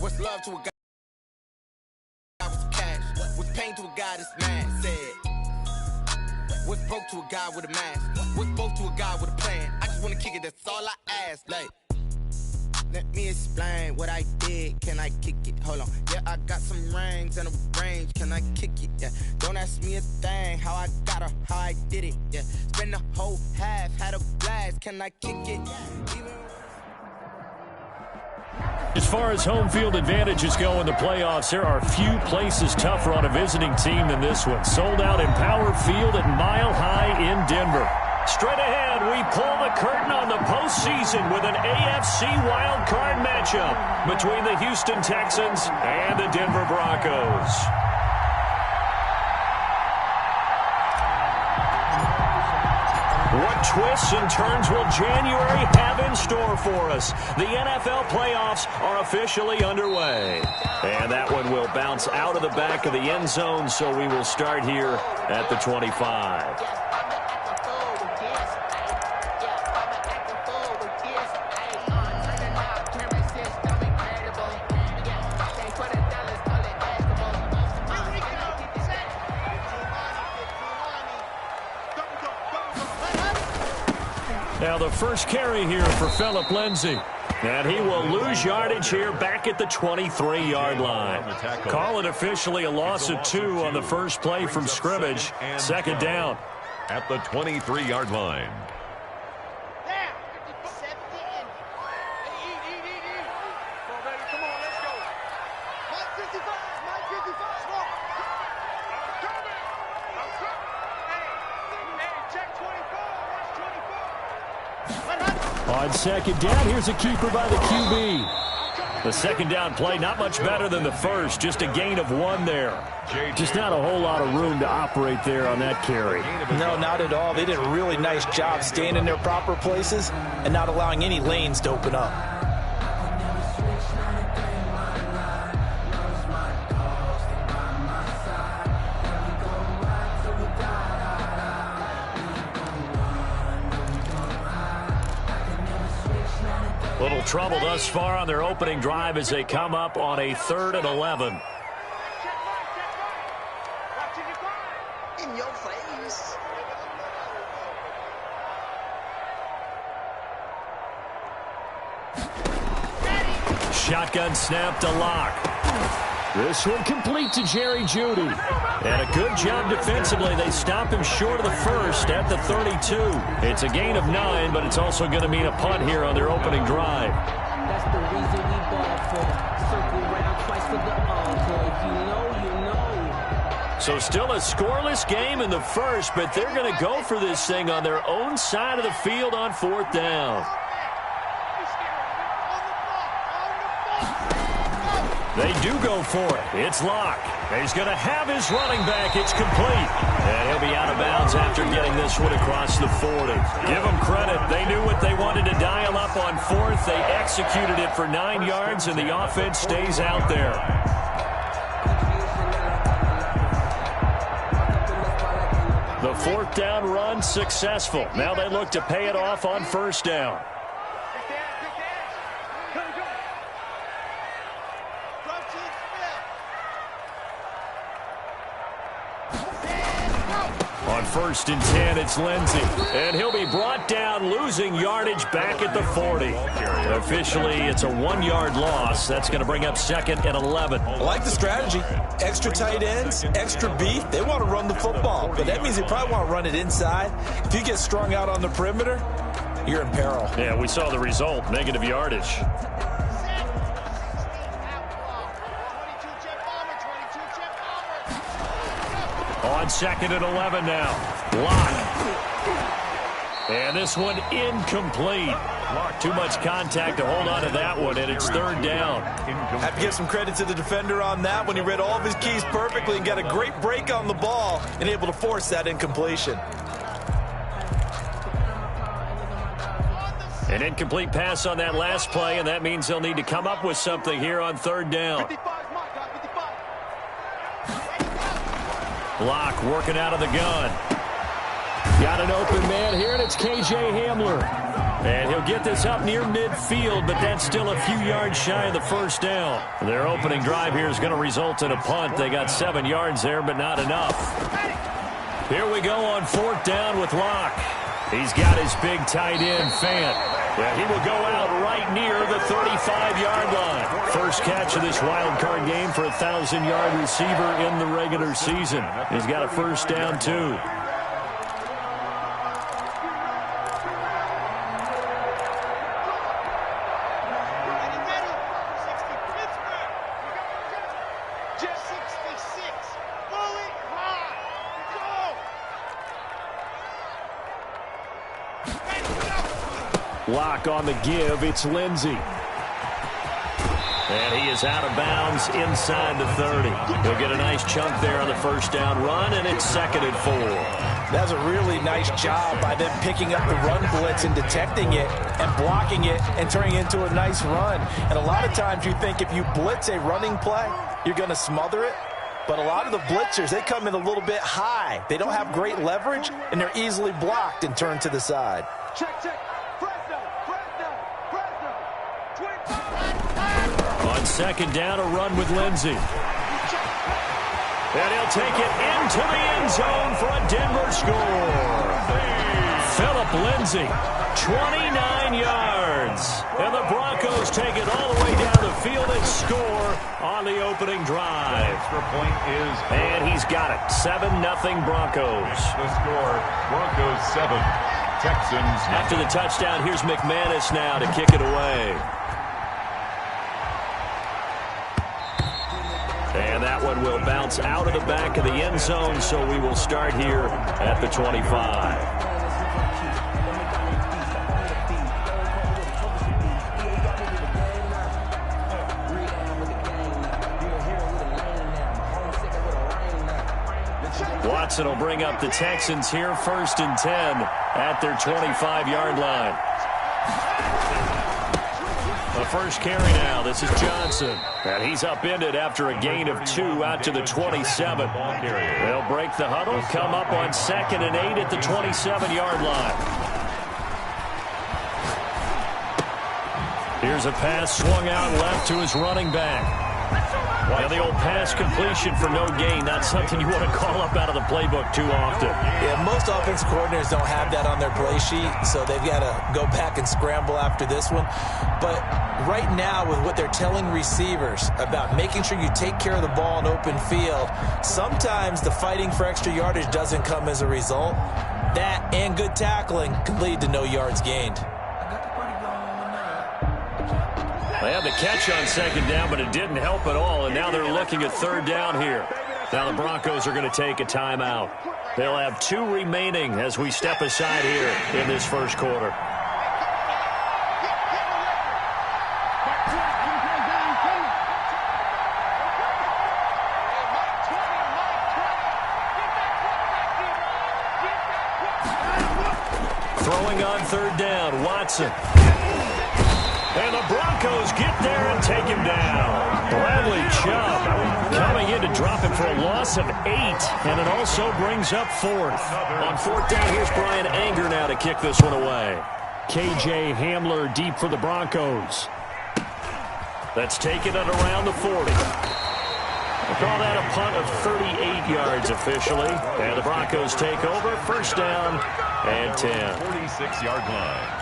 What's love to a guy with cash? What's pain to a guy that's mad? Said. What's broke to a guy with a mask? What's both to a guy with a plan? I just wanna kick it, that's all I ask. Like, let me explain what I did. Can I kick it? Hold on. Yeah, I got some rings and a range. Can I kick it? Yeah. Don't ask me a thing. How I got her, how I did it. Yeah. Spend the whole half, had a blast. Can I kick it? As far as home field advantages go in the playoffs, there are few places tougher on a visiting team than this one. Sold out in Power Field at Mile High in Denver. Straight ahead, we pull the curtain on the postseason with an AFC wildcard matchup between the Houston Texans and the Denver Broncos. What twists and turns will January have in store for us? The NFL playoffs are officially underway. And that one will bounce out of the back of the end zone, so we will start here at the 25. Now the first carry here for Phillip Lindsay. And he will lose yardage here back at the 23-yard line. Call it officially a loss of 2 on the first play from scrimmage. Second down. At the 23-yard line. On second down, here's a keeper by the QB. The second down play, not much better than the first, just a gain of 1 there. Just not a whole lot of room to operate there on that carry. No, not at all. They did a really nice job staying in their proper places and not allowing any lanes to open up. Little trouble thus far on their opening drive as they come up on a 3rd and 11. In your face. Shotgun snap to Locke. This one complete to Jerry Jeudy. And a good job defensively. They stop him short of the first at the 32. It's a gain of 9, but it's also going to mean a punt here on their opening drive. That's the reason we ball for. Circle round twice for the encore. If you know, you know. So still a scoreless game in the first, but they're going to go for this thing on their own side of the field on 4th down. They do go for it. It's Locke. He's going to have his running back. It's complete. And he'll be out of bounds after getting this one across the 40. Give them credit. They knew what they wanted to dial up on 4th. They executed it for 9 yards, and the offense stays out there. The 4th down run successful. Now they look to pay it off on 1st down. On 1st and 10, it's Lindsay. And he'll be brought down, losing yardage back at the 40. Officially, it's a 1-yard loss. That's going to bring up 2nd and 11. I like the strategy. Extra tight ends, extra beef. They want to run the football, but that means they probably want to run it inside. If you get strung out on the perimeter, you're in peril. Yeah, we saw the result, negative yardage. On 2nd and 11 now. Locke. And this one incomplete. Too much contact to hold on to that one, and it's 3rd down. Have to give some credit to the defender on that when he read all of his keys perfectly and got a great break on the ball and able to force that incompletion. An incomplete pass on that last play, and that means they'll need to come up with something here on 3rd down. Locke working out of the gun. Got an open man here, and it's K.J. Hamler. And he'll get this up near midfield, but that's still a few yards shy of the first down. Their opening drive here is going to result in a punt. They got 7 yards there, but not enough. Here we go on 4th down with Locke. He's got his big tight end, Fant. Yeah, he will go out right near the 35-yard line. First catch of this wild card game for a 1,000-yard receiver in the regular season. He's got a first down, too. Locke on the give. It's Lindsey. And he is out of bounds inside the 30. He'll get a nice chunk there on the first down run, and it's 2nd and 4. That's a really nice job by them picking up the run blitz and detecting it and blocking it and turning it into a nice run. And a lot of times you think if you blitz a running play, you're going to smother it. But a lot of the blitzers, they come in a little bit high. They don't have great leverage, and they're easily blocked and turned to the side. Check, check. On 2nd down, a run with Lindsey. And he'll take it into the end zone for a Denver score. Philip Lindsey, 29 yards. And the Broncos take it all the way down the field and score on the opening drive. Extra point is... And he's got it. 7-0 Broncos. The score, Broncos 7, Texans. After the touchdown, here's McManus now to kick it away. And that one will bounce out of the back of the end zone, so we will start here at the 25. Watson will bring up the Texans here, 1st and 10 at their 25-yard line. The first carry now. This is Johnson. And he's upended after a gain of 2 out to the 27. They'll break the huddle, come up on 2nd and 8 at the 27-yard line. Here's a pass swung out left to his running back. Well, the old pass completion for no gain, not something you want to call up out of the playbook too often. Yeah, most offensive coordinators don't have that on their play sheet, so they've got to go back and scramble after this one. But right now, with what they're telling receivers about making sure you take care of the ball in open field, sometimes the fighting for extra yardage doesn't come as a result. That and good tackling can lead to no yards gained. They had the catch on 2nd down, but it didn't help at all, and now they're looking at 3rd down here. Now the Broncos are going to take a timeout. They'll have 2 remaining as we step aside here in this first quarter. Throwing on 3rd down, Watson. And the Broncos get there and take him down. Bradley Chubb coming in to drop him for a loss of 8. And it also brings up 4th. On 4th down, here's Brian Anger now to kick this one away. KJ Hamler deep for the Broncos. That's taken at around the 40. We'll call that a punt of 38 yards officially. And the Broncos take over. 1st down and 10. 46-yard line.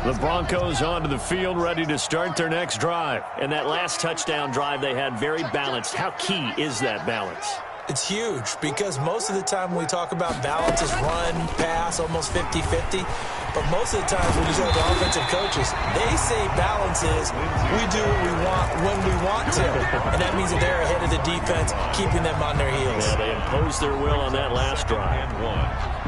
The Broncos onto the field, ready to start their next drive. And that last touchdown drive they had very balanced. How key is that balance? It's huge because most of the time when we talk about balance is run, pass, almost 50-50. But most of the times when you talk to offensive coaches, they say balance is we do what we want when we want to. And that means that they're ahead of the defense, keeping them on their heels. Yeah, they imposed their will on that last drive. And 1.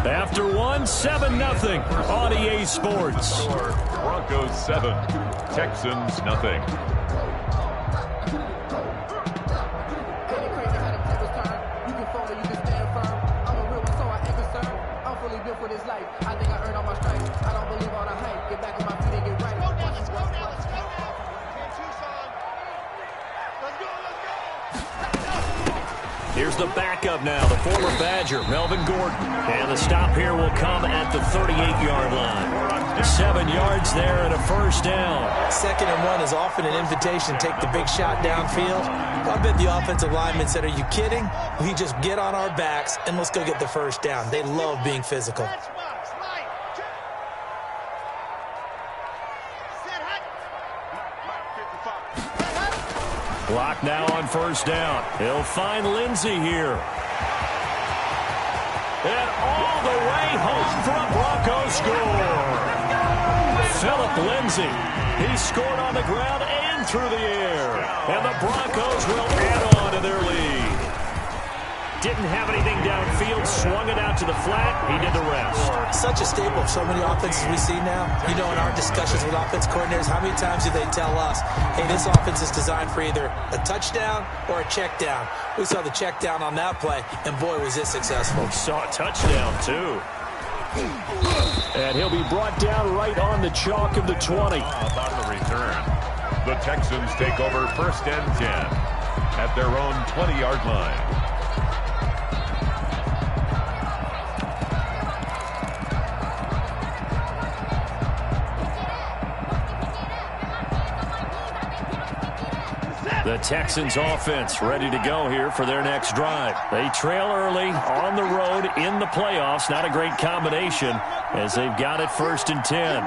After one, 7-0 on EA Sports. Broncos 7, Texans nothing. For this life, I think I earned all my stripes. I don't believe all the hype. Get back on my feet and get right. Let's go. Here's the backup now, the former Badger, Melvin Gordon. And the stop here will come at the 38-yard line. 7 yards there and a first down. 2nd and 1 is often an invitation to take the big shot downfield. I bet the offensive lineman said, are you kidding? We just get on our backs and let's go get the first down. They love being physical. Block now on first down. He'll find Lindsey here. And all the way home for a Broncos score. Philip Lindsey. He scored on the ground and through the air. And the Broncos will add on to their lead. Didn't have anything downfield, swung it out to the flat. He did the rest. Such a staple of so many offenses we see now. You know, in our discussions with offense coordinators, how many times do they tell us, hey, this offense is designed for either a touchdown or a check down. We saw the check down on that play, and boy, was it successful. We saw a touchdown, too. And he'll be brought down right on the chalk of the 20. On the return, the Texans take over 1st and 10 at their own 20-yard line. The Texans offense ready to go here for their next drive. They trail early on the road in the playoffs. Not a great combination as they've got it 1st and 10.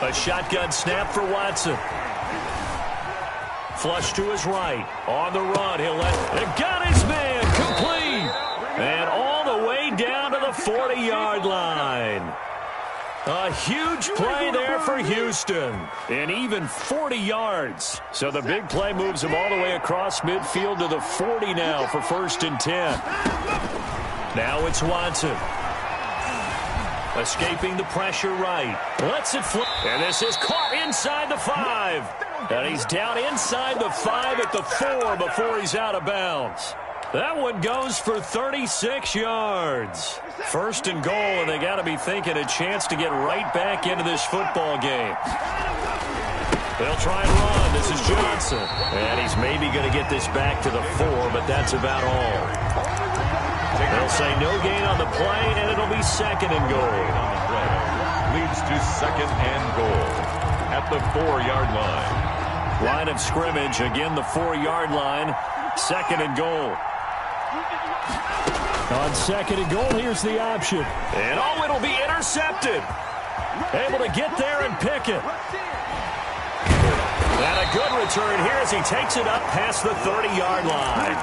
A shotgun snap for Watson. Flush to his right. On the run. He'll got his man complete. And all the way down to the 40-yard line. A huge play there for Houston. And even 40 yards. So the big play moves him all the way across midfield to the 40 now for 1st and 10. Now it's Watson. Escaping the pressure right. Lets it fly. And this is caught inside the 5. And he's down inside the 5 at the 4 before he's out of bounds. That one goes for 36 yards. 1st and goal, and they got to be thinking a chance to get right back into this football game. They'll try and run. This is Johnson. And he's maybe going to get this back to the 4, but that's about all. They'll say no gain on the play, and it'll be 2nd and goal. Leads to 2nd and goal at the 4-yard line. Line of scrimmage, again the 4-yard line. 2nd and goal. On 2nd and goal, here's the option. And oh, it'll be intercepted. Able to get there and pick it. And a good return here as he takes it up past the 30-yard line.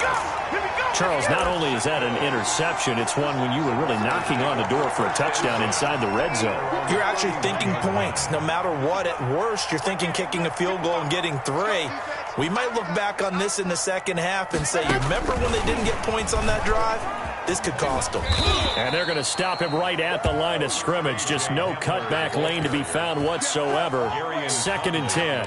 Charles, not only is that an interception, it's one when you were really knocking on the door for a touchdown inside the red zone. You're actually thinking points. No matter what, at worst, you're thinking kicking a field goal and getting 3. We might look back on this in the second half and say, you remember when they didn't get points on that drive? This could cost them. And they're going to stop him right at the line of scrimmage. Just no cutback lane to be found whatsoever. 2nd and 10.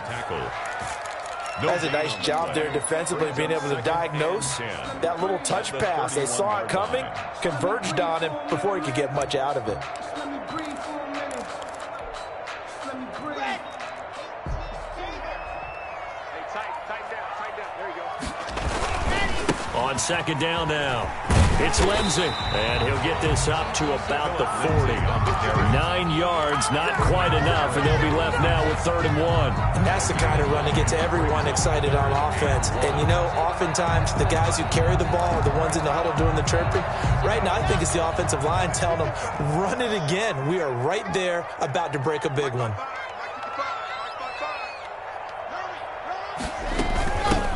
That's a nice job there defensively, being able to diagnose that little touch pass. They saw it coming, converged on him before he could get much out of it. On 2nd down now, it's Lindsey, and he'll get this up to about the 40. 9 yards, not quite enough, and they'll be left now with 3rd and 1. And that's the kind of run that gets everyone excited on offense. And, you know, oftentimes the guys who carry the ball are the ones in the huddle doing the chirping. Right now, I think it's the offensive line telling them, run it again. We are right there about to break a big one.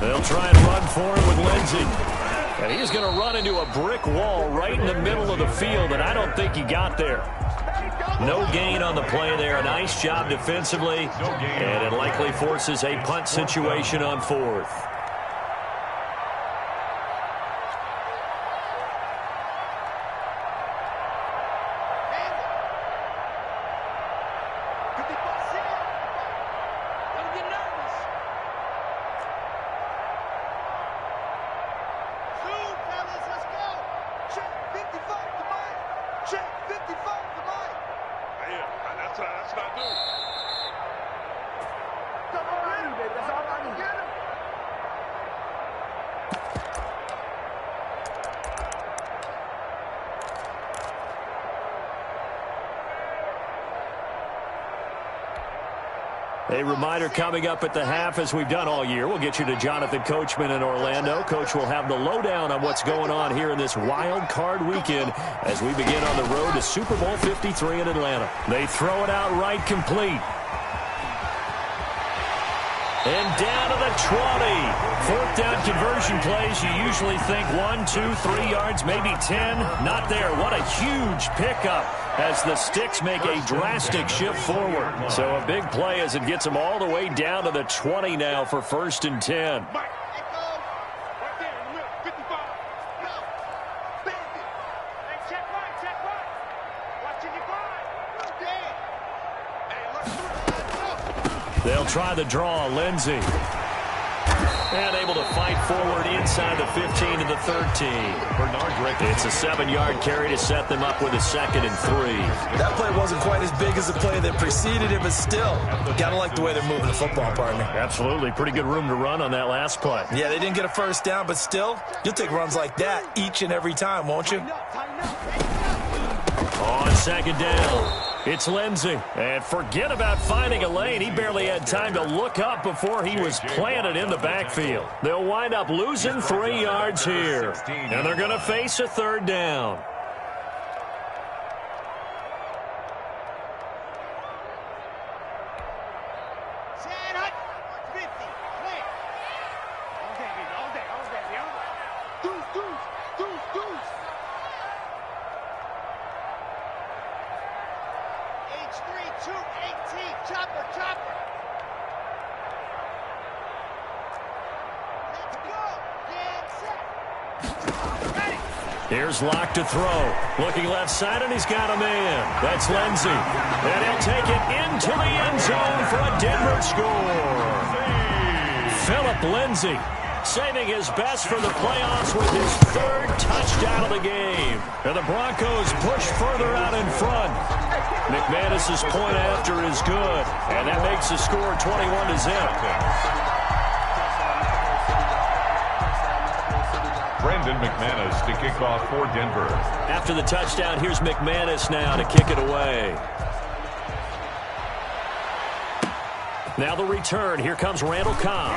They'll try and run for him with Lindsey. And he's going to run into a brick wall right in the middle of the field, and I don't think he got there. No gain on the play there. A nice job defensively, and it likely forces a punt situation on 4th. A reminder coming up at the half, as we've done all year. We'll get you to Jonathan Coachman in Orlando. Coach will have the lowdown on what's going on here in this wild card weekend as we begin on the road to Super Bowl 53 in Atlanta. They throw it out right, complete. And down to the 20. Fourth down conversion plays. You usually think 1, 2, 3 yards, maybe 10. Not there. What a huge pickup as the Sticks make a drastic shift forward. So a big play as it gets them all the way down to the 20 now for 1st and 10. They'll try the draw. Lindsey. And able to fight forward inside the 15 to the 13. It's a 7-yard carry to set them up with a 2nd and 3. That play wasn't quite as big as the play that preceded it, but still, gotta like the way they're moving the football, partner. Absolutely. Pretty good room to run on that last play. Yeah, they didn't get a first down, but still, you'll take runs like that each and every time, won't you? On 2nd down. It's Lindsey. And forget about finding a lane. He barely had time to look up before he was planted in the backfield. They'll wind up losing 3 yards here. And they're going to face a 3rd down. Here's Locke to throw. Looking left side, and he's got a man. That's Lindsey. And he'll take it into the end zone for a Denver score. Philip Lindsey saving his best for the playoffs with his 3rd touchdown of the game. And the Broncos push further out in front. McManus's point after is good. And that makes the score 21-0. Brandon McManus to kick off for Denver. After the touchdown, here's McManus now to kick it away. Now the return. Here comes Randall Cobb.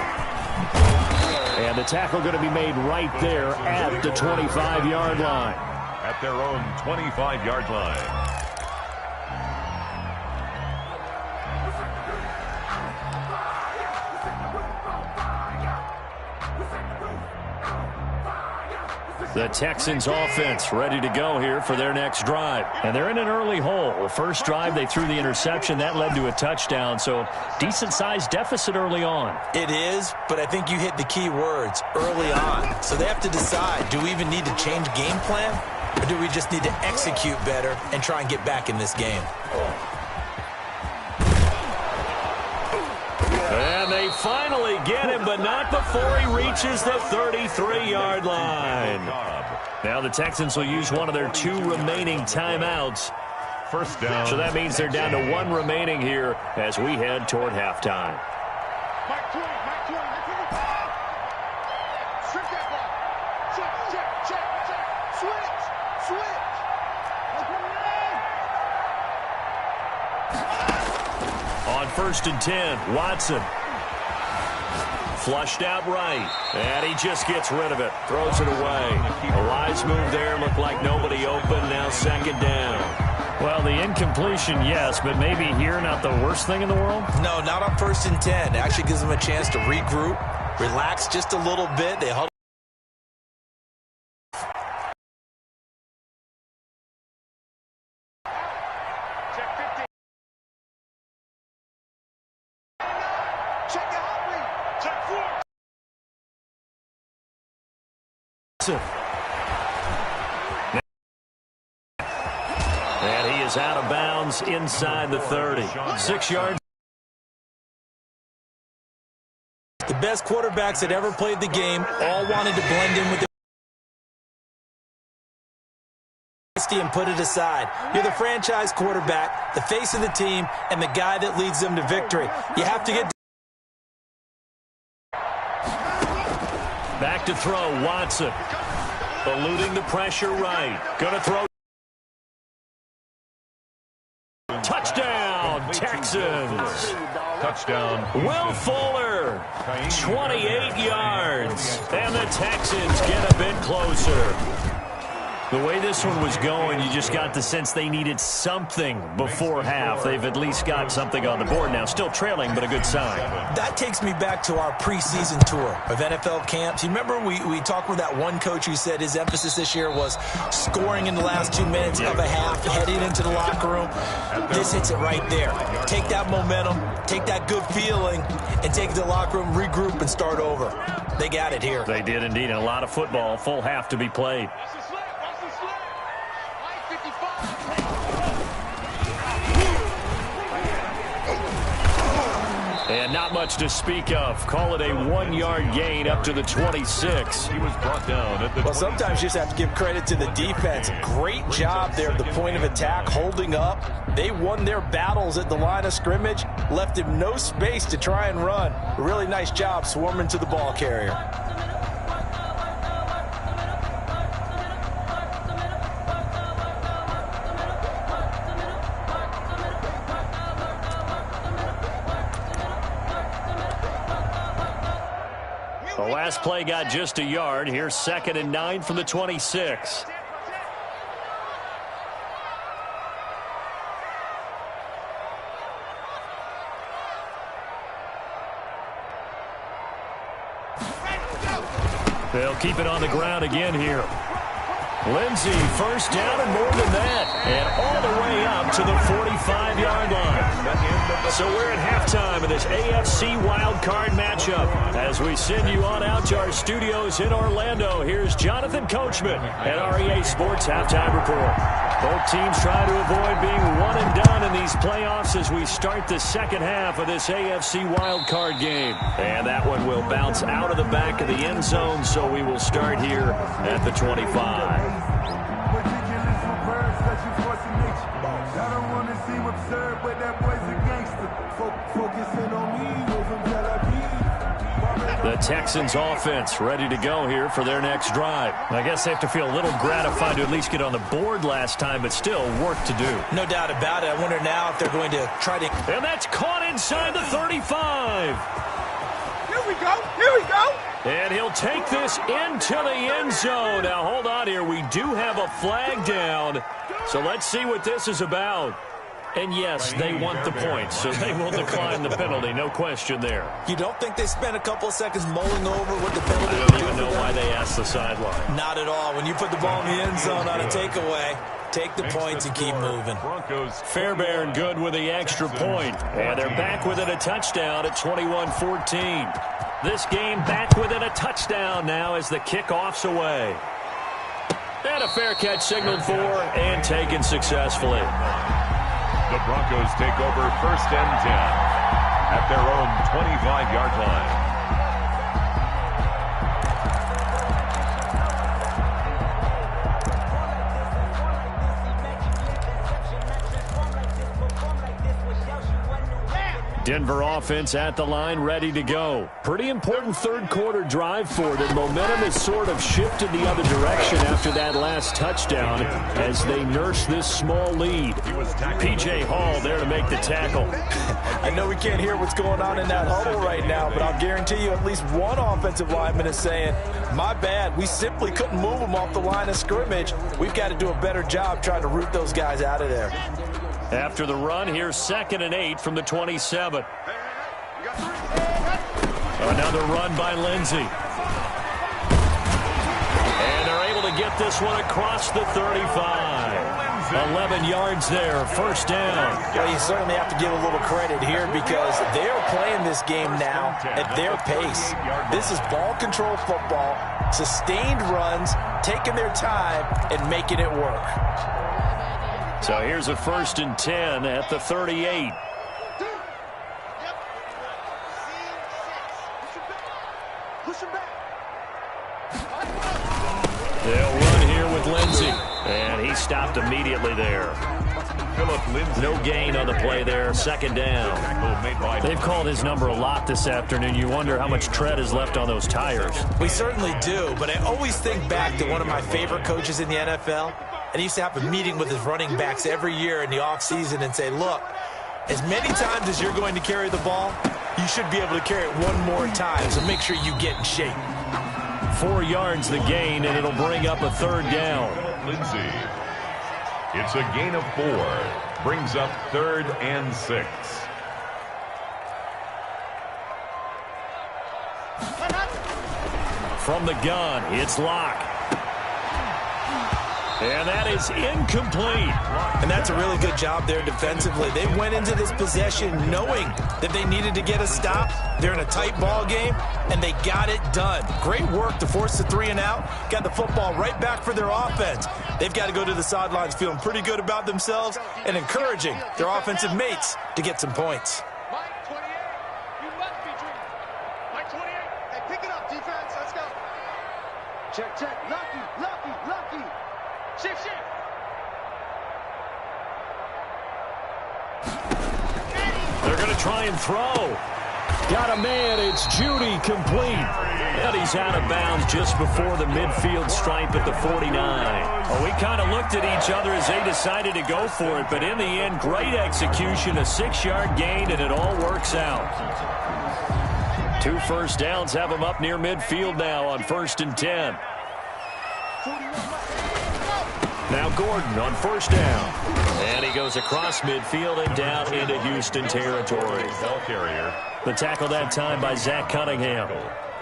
And the tackle going to be made right there at the 25-yard line. At their own 25-yard line. The Texans offense ready to go here for their next drive. And they're in an early hole. The first drive, they threw the interception. That led to a touchdown. So decent-sized deficit early on. It is, but I think you hit the key words, early on. So they have to decide, do we even need to change game plan? Or do we just need to execute better and try and get back in this game? And they finally get him, but not before he reaches the 33-yard line. Now the Texans will use one of their 2 remaining timeouts. First down. So that means they're down to 1 remaining here as we head toward halftime. On 1st and 10, Watson. Flushed out right, and he just gets rid of it, throws it away. A wise move there, looked like nobody open, now 2nd down. Well, the incompletion, yes, but maybe here not the worst thing in the world? No, not on 1st and 10. It actually gives them a chance to regroup, relax just a little bit. They huddle. And he is out of bounds inside the 30. 6 yards. The best quarterbacks that ever played the game all wanted to blend in with the honesty and put it aside. You're the franchise quarterback, the face of the team, and the guy that leads them to victory. You have to get... Back to throw, Watson. Eluding the pressure right. Gonna throw. Touchdown, Texans. Touchdown. Will Fuller, 28 yards. And the Texans get a bit closer. The way this one was going, you just got the sense they needed something before half. They've at least got something on the board now. Still trailing, but a good sign. That takes me back to our preseason tour of NFL camps. You remember we talked with that one coach who said his emphasis this year was scoring in the last 2 minutes of a half, heading into the locker room. This hits it right there. Take that momentum, take that good feeling, and take it to the locker room, regroup, and start over. They got it here. They did indeed. And a lot of football, full half to be played. And not much to speak of. Call it a 1-yard gain up to the 26. He was brought down at the Well, sometimes you just have to give credit to the defense. Great job there at the point of attack, holding up. They won their battles at the line of scrimmage, left him no space to try and run. A really nice job swarming to the ball carrier. The last play got just a yard. Here's 2nd and 9 from the 26. They'll keep it on the ground again here. Lindsey, first down and more than that. And all the way up to the 45-yard line. So we're at halftime of this AFC wildcard matchup. As we send you on out to our studios in Orlando, here's Jonathan Coachman at REA Sports Halftime Report. Both teams trying to avoid being one and done in these playoffs as we start the second half of this AFC wildcard game. And that one will bounce out of the back of the end zone, so we will start here at the 25. The Texans offense ready to go here for their next drive. I guess they have to feel a little gratified to at least get on the board last time, but still work to do. No doubt about it. I wonder now if they're going to try to... And that's caught inside the 35. Here we go. Here we go. And he'll take this into the end zone. Now, hold on here. We do have a flag down. So let's see what this is about. And yes, they want the points, so they will decline the penalty. No question there. You don't think they spent a couple of seconds mulling over what the penalty I would don't do even know for why them? they asked the sideline. Not at all. When you put the ball in the end zone on a takeaway, take the points and keep moving. Fairbairn good with the extra point. And they're back within a touchdown at 21-14. This game back within a touchdown now as the kickoff's away. And a fair catch signaled for and taken successfully. The Broncos take over 1st and 10 at their own 25-yard line. Denver offense at the line, ready to go. Pretty important third quarter drive for them. Momentum has sort of shifted the other direction after that last touchdown as they nurse this small lead. P.J. Hall there to make the tackle. I know we can't hear what's going on in that huddle right now, but I'll guarantee you at least one offensive lineman is saying, my bad, we simply couldn't move them off the line of scrimmage. We've got to do a better job trying to root those guys out of there. After the run, here's 2nd and 8 from the 27. Another run by Lindsey. And they're able to get this one across the 35. 11 yards there, first down. Well, you certainly have to give a little credit here because they are playing this game now at their pace. This is ball control football, sustained runs, taking their time, and making it work. So here's a 1st and 10 at the 38. They'll run here with Lindsey. And he he's stopped immediately there. Philip Lindsay. No gain on the play there, second down. They've called his number a lot this afternoon. You wonder how much tread is left on those tires. We certainly do, but I always think back to one of my favorite coaches in the NFL, and he used to have a meeting with his running backs every year in the offseason and say, look, as many times as you're going to carry the ball, you should be able to carry it one more time, so make sure you get in shape. 4 yards the gain, and it'll bring up a third down. Lindsay. It's a gain of 4. Brings up 3rd and 6. From the gun, it's Locke. And that is incomplete. And that's a really good job there defensively. They went into this possession knowing that they needed to get a stop. They're in a tight ball game, and they got it done. Great work to force the 3 and out. Got the football right back for their offense. They've got to go to the sidelines feeling pretty good about themselves and encouraging their offensive mates to get some points. Mike 28, you must be dreaming. Mike 28, hey, pick it up, defense. Let's go. Check, check. Lucky, lucky, lucky. Shift, shift. They're going to try and throw. Got a man. It's Judy, complete. And he's out of bounds just before the midfield stripe at the 49. Well, we kind of looked at each other as they decided to go for it, but in the end, great execution, a 6-yard gain, and it all works out. 2 first downs have them up near midfield now on 1st and 10. Now Gordon on 1st down. And he goes across midfield and down into Houston territory. Ball carrier. The tackle that time by Zach Cunningham.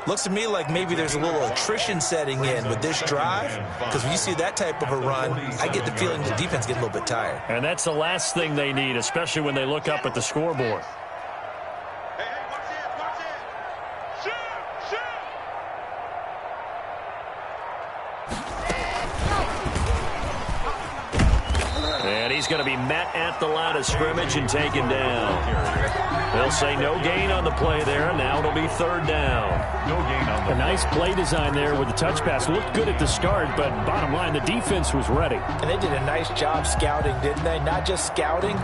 Looks to me like maybe there's a little attrition setting in with this drive, because when you see that type of a run, I get the feeling the defense gets a little bit tired. And that's the last thing they need, especially when they look up at the scoreboard. Hey, hey, watch it, watch it. Shoot, shoot. And he's going to be met at the line of scrimmage and taken down. They'll say no gain on the play there. Now it'll be 3rd down. No gain on the A nice play design there with the touch pass. Looked good at the start, but bottom line, the defense was ready. And they did a nice job scouting, didn't they? Not just scouting,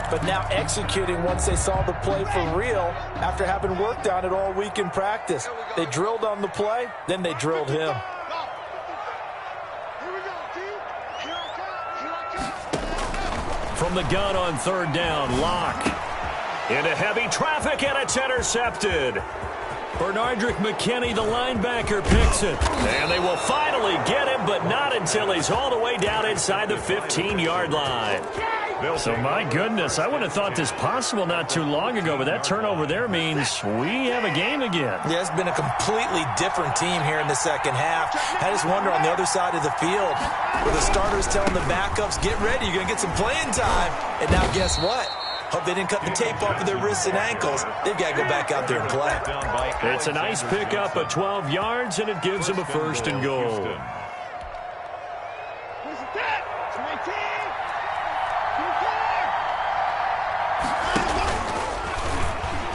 but now executing once they saw the play for real after having worked on it all week in practice. They drilled on the play, then they drilled him. From the gun on 3rd down, Locke. Into heavy traffic, and it's intercepted. Bernardrick McKinney, the linebacker, picks it. And they will finally get him, but not until he's all the way down inside the 15-yard line. So, my goodness, I wouldn't have thought this possible not too long ago, but that turnover there means we have a game again. Yeah, it's been a completely different team here in the second half. I just wonder on the other side of the field, where the starters telling the backups, get ready, you're going to get some playing time. And now guess what? Hope they didn't cut the tape off of their wrists and ankles. They've got to go back out there and play. It's a nice pickup of 12 yards, and it gives them a 1st and goal.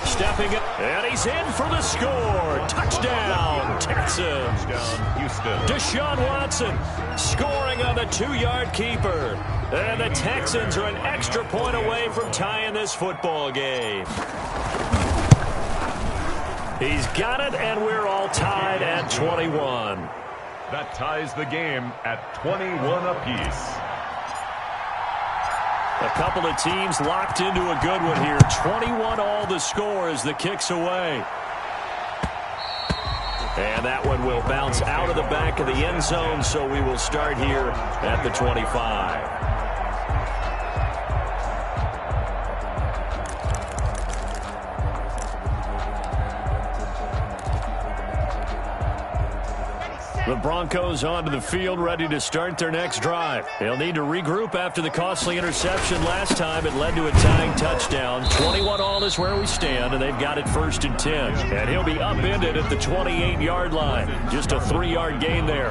Stepping up, and he's in for the score. Touchdown, Texans. Houston. Deshaun Watson scoring on the 2-yard keeper. And the Texans are an extra point away from tying this football game. He's got it, and we're all tied at 21. That ties the game at 21 apiece. A couple of teams locked into a good one here. 21 all the score as the kick's away. And that one will bounce out of the back of the end zone, so we will start here at the 25. The Broncos onto the field, ready to start their next drive. They'll need to regroup after the costly interception last time. It led to a tying touchdown. 21 all is where we stand, and they've got it 1st and 10. And he'll be upended at the 28-yard line. Just a 3-yard gain there.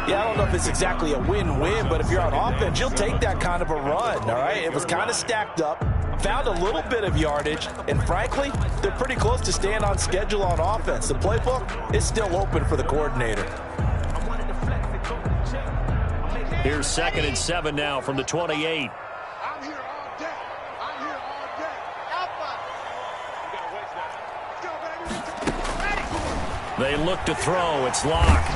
Yeah, I don't know if it's exactly a win-win, but if you're on offense, you'll take that kind of a run, all right? It was kind of stacked up, found a little bit of yardage, and frankly, they're pretty close to staying on schedule on offense. The playbook is still open for the coordinator. Here's 2nd and 7 now from the 28. I'm here all day. I'm here all day. Alpha. You gotta waste that. Let's go, baby. They look to throw. It's Locke.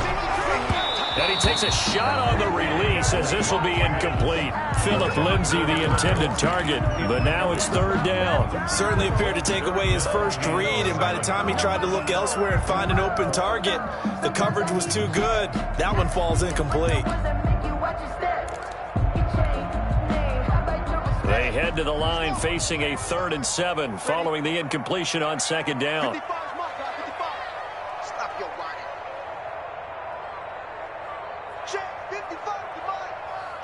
And he takes a shot on the release as this will be incomplete. Philip Lindsay, the intended target, but now it's 3rd down. Certainly appeared to take away his first read, and by the time he tried to look elsewhere and find an open target, the coverage was too good. That one falls incomplete. They head to the line facing a 3rd and 7 following the incompletion on 2nd down. 55 is my guy. 55. Stop your whining. Check 55 to mine.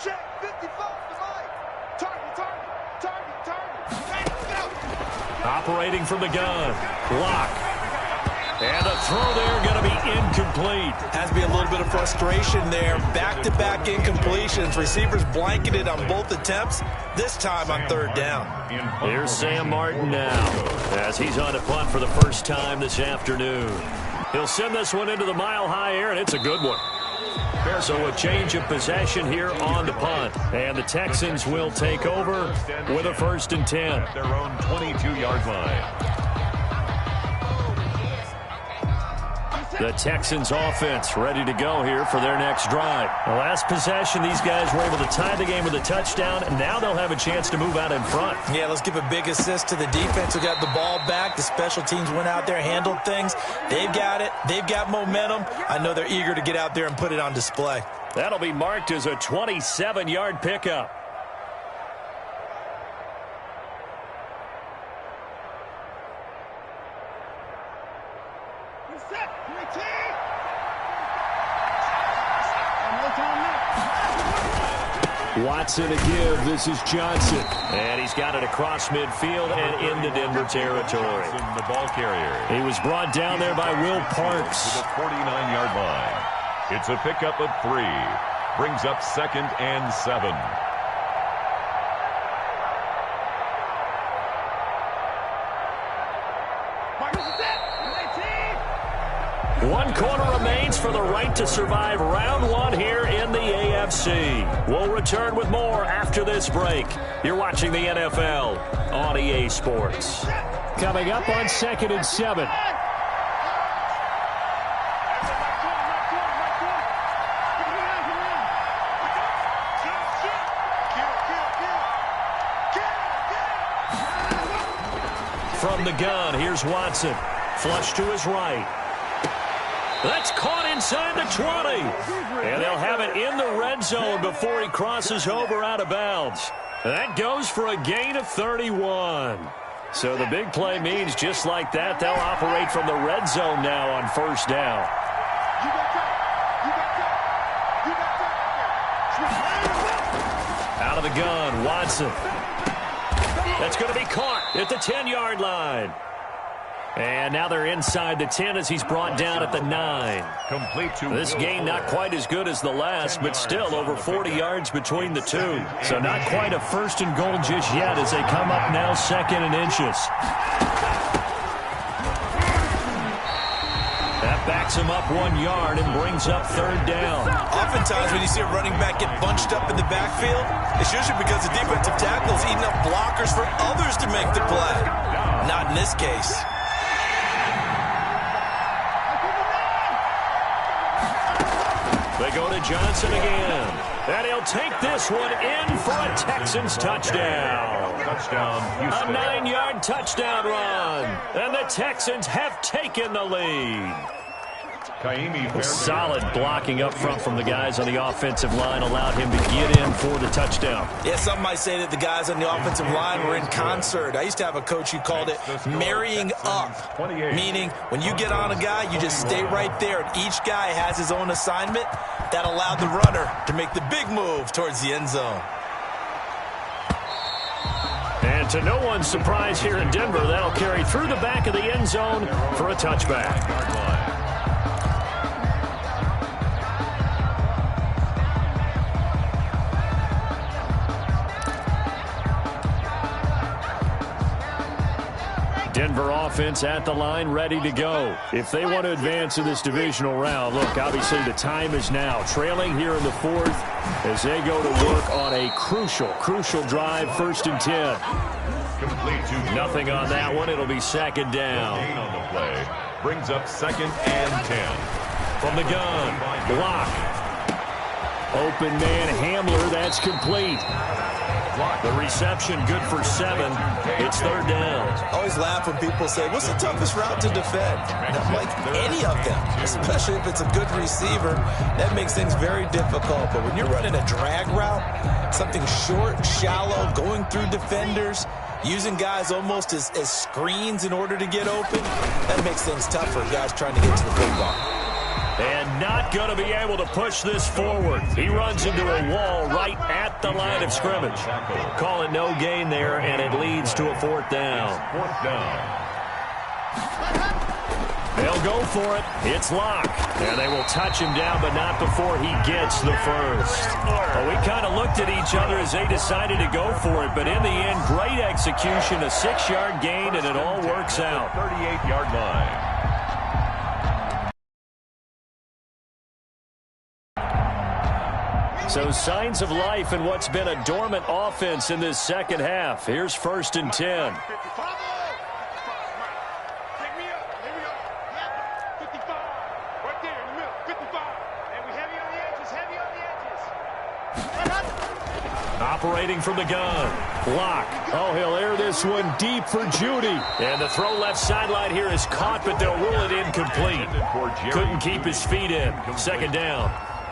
Check 55 to mine. Target. Let's go. Operating from the gun. Locke. And the throw there going to be incomplete. Has to be a little bit of frustration there. Back-to-back incompletions. Receivers blanketed on both attempts, this time on 3rd down. Here's Sam Martin now as he's on a punt for the first time this afternoon. He'll send this one into the mile-high air, and it's a good one. So a change of possession here on the punt. And the Texans will take over with a 1st and 10. At their own 22-yard line. The Texans offense ready to go here for their next drive. The last possession, these guys were able to tie the game with a touchdown, and now they'll have a chance to move out in front. Yeah, let's give a big assist to the defense who got the ball back. The special teams went out there, handled things. They've got it. They've got momentum. I know they're eager to get out there and put it on display. That'll be marked as a 27-yard pickup. Watson to give. This is Johnson. And he's got it across midfield and into Denver territory. The ball carrier. He was brought down there by Will Parks. To the 49-yard line. It's a pickup of 3. Brings up 2nd and 7. One quarter remains for the right to survive round 1 here in the AFC. We'll return with more after this break. You're watching the NFL on EA Sports. Coming up on 2nd and 7. From the gun, here's Watson. Flush to his right. That's caught inside the 20. And they'll have it in the red zone before he crosses over out of bounds. That goes for a gain of 31. So the big play means just like that, they'll operate from the red zone now on 1st down. Out of the gun, Watson. That's going to be caught at the 10-yard line. And now they're inside the 10 as he's brought down at the 9. Complete to this gain not quite as good as the last, but still over 40 yards between the two. So not quite a 1st and goal just yet as they come up now 2nd and inches. That backs him up 1 yard and brings up 3rd down. Oftentimes when you see a running back get bunched up in the backfield, it's usually because the defensive tackle is eating up blockers for others to make the play. Not in this case. They go to Johnson again. And he'll take this one in for a Texans touchdown. Touchdown, Houston. A 9-yard touchdown run. And the Texans have taken the lead. Solid blocking up front from the guys on the offensive line allowed him to get in for the touchdown. Yeah, some might say that the guys on the offensive line were in concert. I used to have a coach who called it marrying up, meaning when you get on a guy, you just stay right there, and each guy has his own assignment. That allowed the runner to make the big move towards the end zone. And to no one's surprise here in Denver, that'll carry through the back of the end zone for a touchback. Denver offense at the line, ready to go. If they want to advance in this divisional round, look, obviously the time is now. Trailing here in the fourth as they go to work on a crucial drive, 1st and 10. Complete to Nothing on that one. It'll be second down. Gain on the play. Brings up 2nd and 10. From the gun, block. Open man, Hamler, that's complete. The reception good for 7. It's 3rd down. I always laugh when people say, what's the toughest route to defend? And I'm like, any of them, especially if it's a good receiver. That makes things very difficult. But when you're running a drag route, something short, shallow, going through defenders, using guys almost as screens in order to get open, that makes things tough for guys trying to get to the football. And not going to be able to push this forward. He runs into a wall right at the line of scrimmage. Call it no gain there, and it leads to a 4th down. 4th down. They'll go for it. It's Locke. And they will touch him down, but not before he gets the first. Well, we kind of looked at each other as they decided to go for it, but in the end, great execution, a 6-yard gain, and it all works out. 38-yard line. So signs of life in what's been a dormant offense in this second half. Here's 1st and 10. Operating from the gun. Block. Oh, he'll air this one deep for Judy. And the throw left sideline here is caught, but they'll rule it incomplete. Couldn't keep his feet in. 2nd down.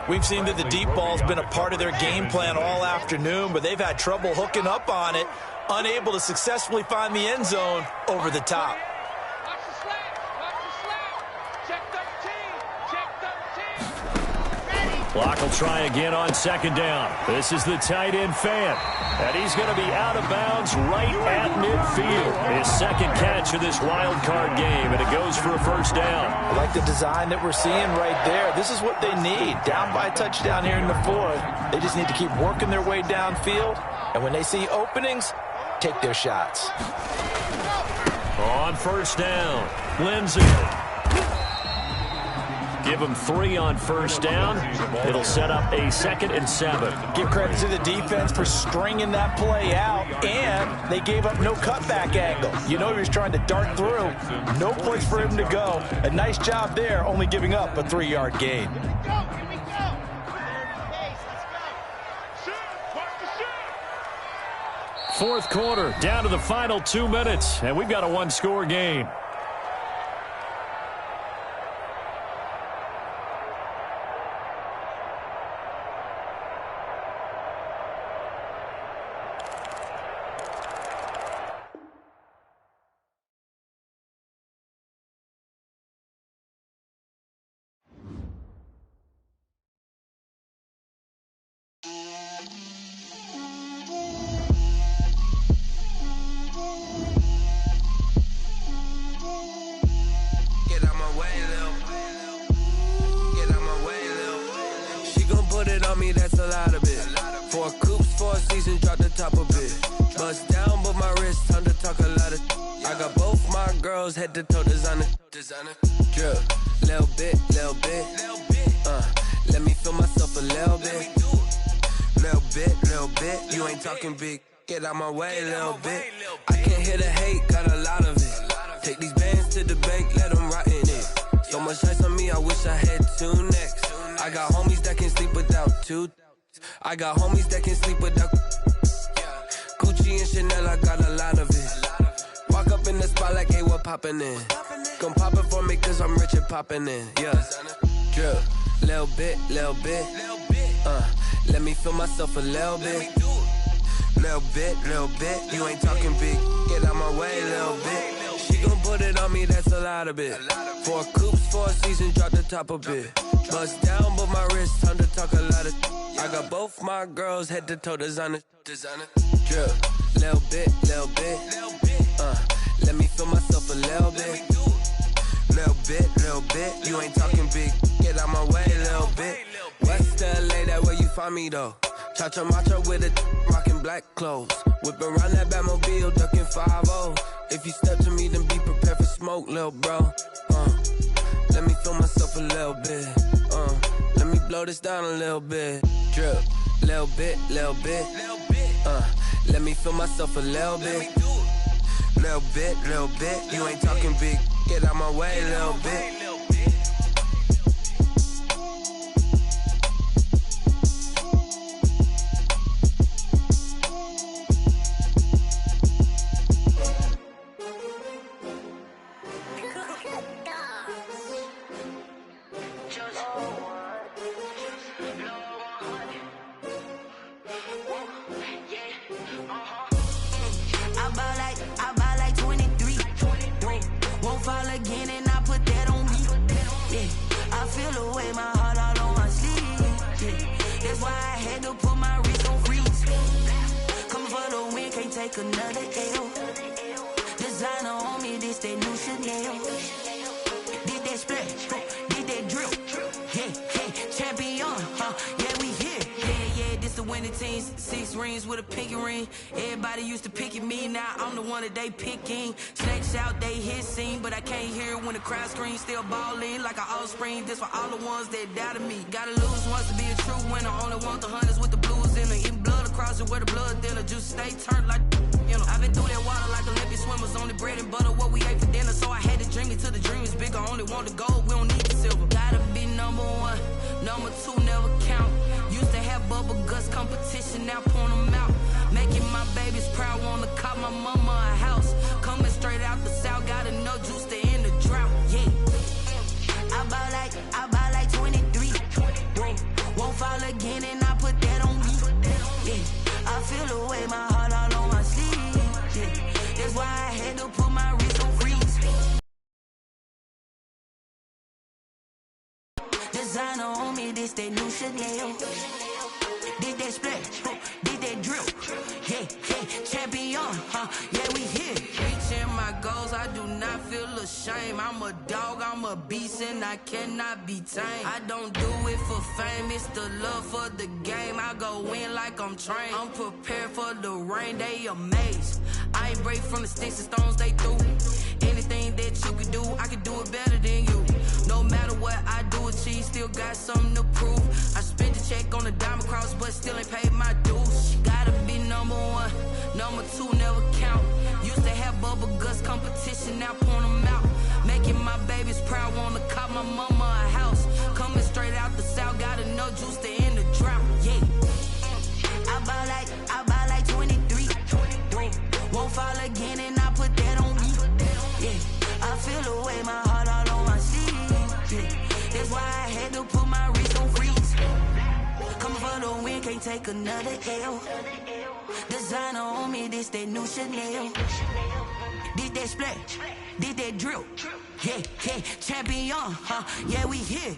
We've seen that the deep ball's been a part of their game plan all afternoon, but they've had trouble hooking up on it, unable to successfully find the end zone over the top. Watch the slap. Watch the slap. Check 13. Check 13. Block will try again on 2nd down. This is the tight end Fant. And he's going to be out of bounds right at midfield. His 2nd catch of this wild card game, and it goes for a 1st down. I like the design that we're seeing right there. This is what they need. Down by a touchdown here in the 4th. They just need to keep working their way downfield. And when they see openings, take their shots. On 1st down, Lindsay. Give them 3 on 1st down. It'll set up a 2nd and 7. Give credit to the defense for stringing that play out, and they gave up no cutback angle. You know he was trying to dart through. No place for him to go. A nice job there, only giving up a 3-yard gain. Fourth quarter, down to the final 2 minutes, and we've got a 1-score game. Head to toe designer, drip, little bit, let me feel myself a little bit, you ain't talking big, get out my way, little bit, I can't hear the hate, got a lot of it, take these bands to the bank, let them rot in it, so much ice on me, I wish I had 2 necks, I got homies that can sleep without 2, I got homies that can sleep without, Gucci and Chanel, I got a lot of it, walk up in the spot like, hey, what poppin' in? Come pop it for me, cause I'm rich and poppin' in. Yeah. Drip, little bit. Let me feel myself a little bit. Little bit. You ain't talking big. Get out my way, little bit. She gon' put it on me, that's a lot of it. 4 coops, 4 seasons, drop the top a bit. Bust down, but my wrist, time to talk a lot of. I got both my girls, head to toe designer. Drip, little bit. Let me feel myself a little bit. Little bit. You ain't talking big. Get out my way, little bit. West LA, that where you find me though. Cha-cha macha with a rockin' black clothes. Whip around that Batmobile, ducking 5-0. If you step to me, then be smoke, little bro. Let me feel myself a little bit. Let me blow this down a little bit. Drip, little bit, little bit. Let me feel myself a little bit. Little bit, little bit. You ain't talking big. Get out my way, little bit. I buy like 23. Won't fall again and I put that on me. Yeah, I feel the way, my heart all on my sleeve. Yeah, that's why I had to put my wrist on freeze. Coming for the win, can't take another L. Designer on me, this that new Chanel. Did that splash, did that drill. Yeah, champion, yeah, we here. Yeah, this the winning teams. 6 rings with a pinky ring. Everybody used to pick at me, now I'm the one that they picking. Snakes out, they hit scene, but I can't hear it when the crowd screams. Still ballin' like an offspring. This for all the ones that doubted me. Gotta lose once to be a true winner. Only want the hunters with the blues in it. Eating blood across it where the blood thinner. Just stay turned like, you know. I've been through that water like Olympic swimmers. Only bread and butter, what we ate for dinner. So I had to dream it till the dream is bigger. Only want the gold, we don't need the silver. Gotta be number 1, number 2 never count. Used to have bubble guts competition, now point them out. Making my babies proud, wanna cop my mama a house. Coming straight out the south, got enough juice to end the drought. Yeah, I buy like 23. Won't fall again and I put that on me. Yeah, I feel the way, my heart all on my sleeve. Yeah, that's why I had to put my wrist on freeze. Designer on me, this that new Chanel. Did that splash, did that drill. Yeah, champion, yeah, we here. Reaching my goals, I do not feel ashamed. I'm a dog, I'm a beast, and I cannot be tamed. I don't do it for fame, it's the love for the game. I go in like I'm trained. I'm prepared for the rain, they amazed. I ain't break from the sticks and stones they threw. Anything that you can do, I can do it better than you. No matter what I do achieve, still got something to prove. I spent the check on the diamond cross, but still ain't paid my dues. Gotta be number 1, number 2 never count. Used to have bubble guts competition, now point them out. Making my babies proud, wanna cop my mama a house. Coming straight out the south, got enough juice to end the drought. Yeah, I buy like 23. Won't fall again and I put that on me. Yeah, I feel the way, my heart all on my sleeve. Yeah, that's why I had to put my wrist on freeze. Coming for the win, can't take another L. Designer on me, this that new Chanel. Did that splash, did that drill. Yeah, champion, yeah, we here.